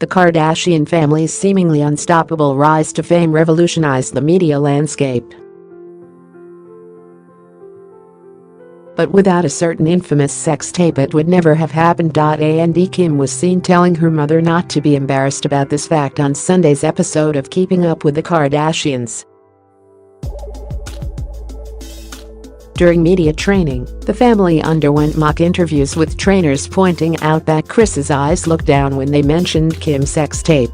The Kardashian family's seemingly unstoppable rise to fame revolutionized the media landscape. But without a certain infamous sex tape, it would never have happened.And Kim was seen telling her mother not to be embarrassed about this fact on Sunday's episode of Keeping Up with the Kardashians. During media training, the family underwent mock interviews with trainers pointing out that Kris's eyes looked down when they mentioned Kim's sex tape.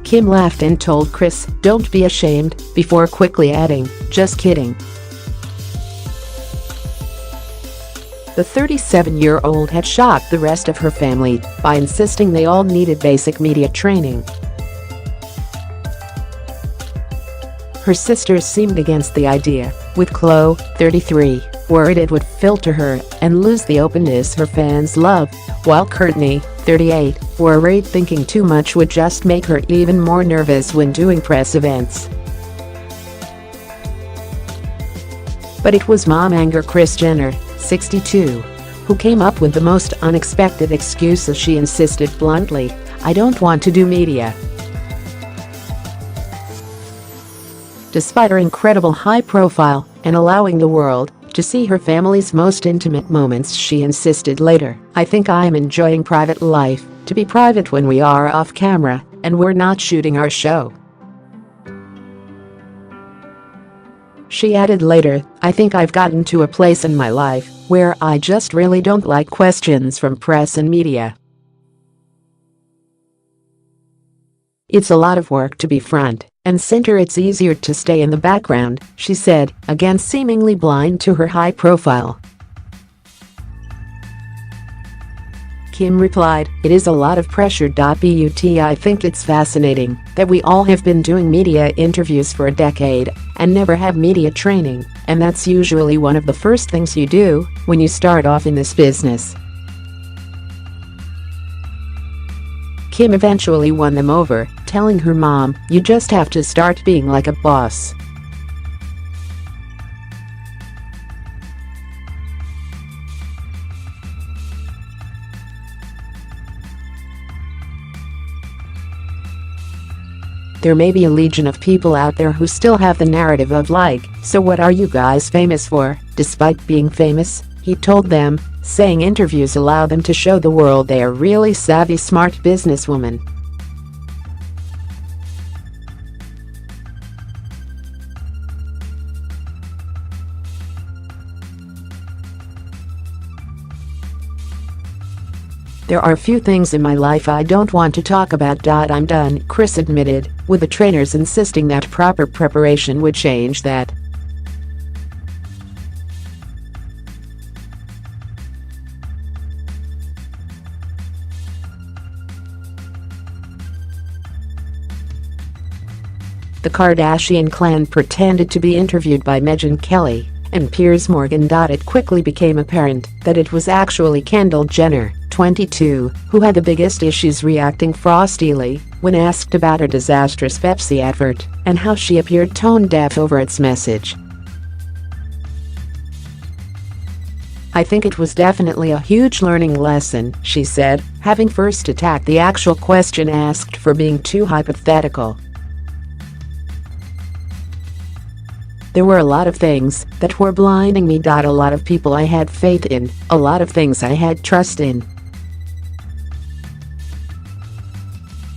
Kim laughed and told Kris, "Don't be ashamed," before quickly adding, "Just kidding." The 37-year-old had shocked the rest of her family by insisting they all needed basic media training. Her sisters seemed against the idea, with Khloe, 33, worried it would filter her and lose the openness her fans love, while Kourtney, 38, worried thinking too much would just make her even more nervous when doing press events. But it was mom anger Kris Jenner, 62, who came up with the most unexpected excuse as she insisted bluntly, "I don't want to do media." Despite her incredible high profile and allowing the world to see her family's most intimate moments, she insisted later, "I think I'm enjoying private life, to be private when we are off camera and we're not shooting our show." She added later, "I think I've gotten to a place in my life where I just really don't like questions from press and media. It's a lot of work to be front and center. It's easier to stay in the background," she said, again seemingly blind to her high profile. Kim replied, "It is a lot of pressure.But I think it's fascinating that we all have been doing media interviews for a decade and never have media training, and that's usually one of the first things you do when you start off in this business." Kim eventually won them over, telling her mom, "You just have to start being like a boss." There may be a legion of people out there who still have the narrative of like, "So what are you guys famous for?" Despite being famous, he told them, saying interviews allow them to show the world they are really savvy, smart businesswomen. "There are few things in my life I don't want to talk about. I'm done," Kris admitted, with the trainers insisting that proper preparation would change that. The Kardashian clan pretended to be interviewed by Megyn, Kelly, and Piers. It quickly became apparent that it was actually Kendall Jenner, 22, who had the biggest issues, reacting frostily when asked about her disastrous Pepsi advert and how she appeared tone-deaf over its message. "I think it was definitely a huge learning lesson," she said, having first attacked the actual question asked for being too hypothetical. "There were a lot of things that were blinding me. A lot of people I had faith in, a lot of things I had trust in."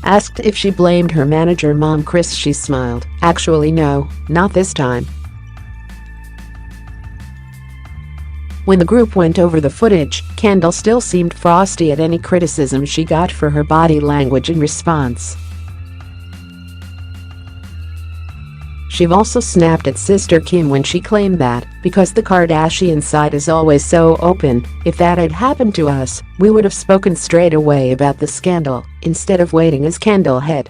Asked if she blamed her manager mom Kris, she smiled, "Actually no, not this time." When the group went over the footage, Kendall still seemed frosty at any criticism she got for her body language in response. She also snapped at sister Kim when she claimed that, because the Kardashian side is always so open, if that had happened to us, we would have spoken straight away about the scandal, instead of waiting as Kendall had.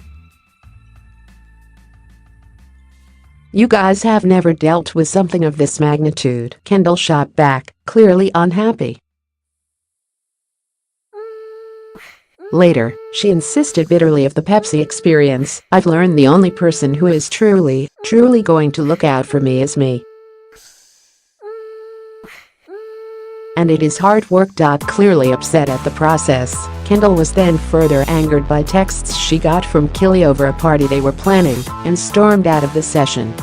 "You guys have never dealt with something of this magnitude," Kendall shot back, clearly unhappy. Later, she insisted bitterly of the Pepsi experience. "I've learned the only person who is truly going to look out for me is me. and it is hard work. Clearly upset at the process, Kendall was then further angered by texts she got from Kylie over a party they were planning and stormed out of the session.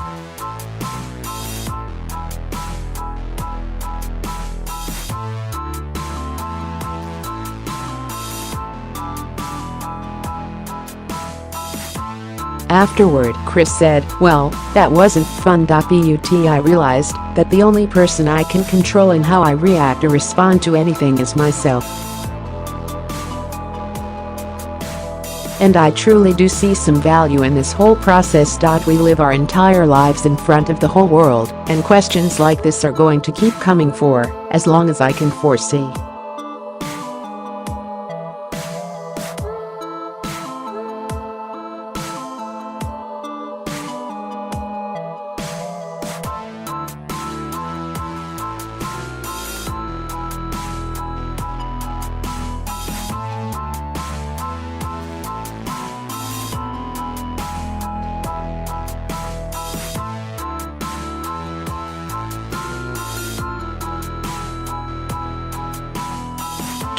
Afterward, Kris said, "Well, that wasn't fun. But I realized that the only person I can control in how I react or respond to anything is myself. And I truly do see some value in this whole process. We live our entire lives in front of the whole world, and questions like this are going to keep coming for as long as I can foresee."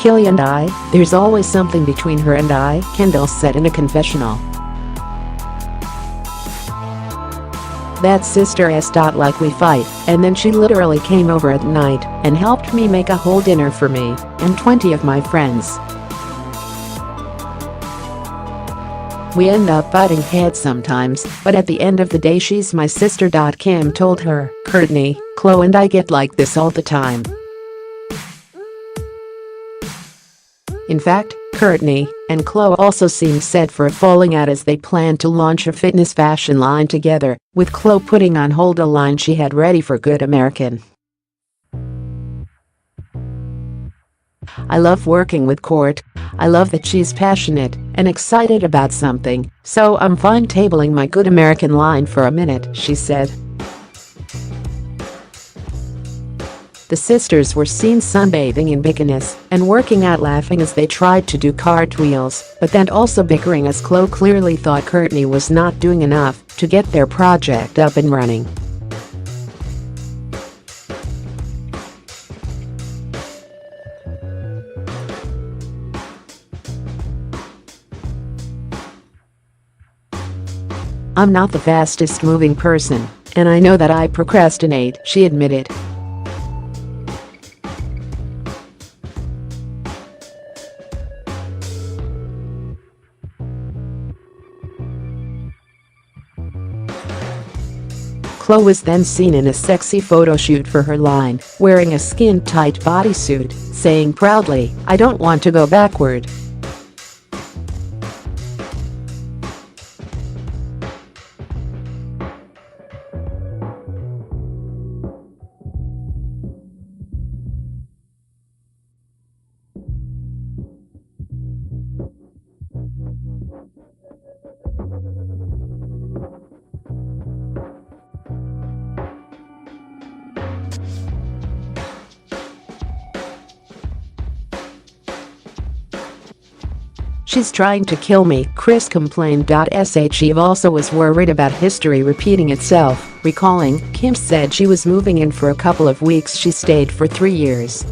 "Kylie and I, there's always something between her and I," Kendall said in a confessional. "That sister-s. Like we fight, and then she literally came over at night and helped me make a whole dinner for me and 20 of my friends. We end up butting heads sometimes, but at the end of the day she's my sister." Kim told her, "Kourtney, Khloe and I get like this all the time. In fact, Kourtney and Khloe also seem set for a falling out as they plan to launch a fitness fashion line together, with Khloe putting on hold a line she had ready for Good American. I love working with Kourt. I love that she's passionate and excited about something, so I'm fine tabling my Good American line for a minute," she said. The sisters were seen sunbathing in bikinis and working out laughing as they tried to do cartwheels, but then also bickering as Khloe clearly thought Kourtney was not doing enough to get their project up and running. "I'm not the fastest moving person, and I know that I procrastinate," she admitted. Khloe was then seen in a sexy photo shoot for her line, wearing a skin-tight bodysuit, saying proudly, "I don't want to go backward." "She's trying to kill me," Kris complained. She also was worried about history repeating itself, recalling, "Kim said she was moving in for a couple of weeks. She stayed for 3 years.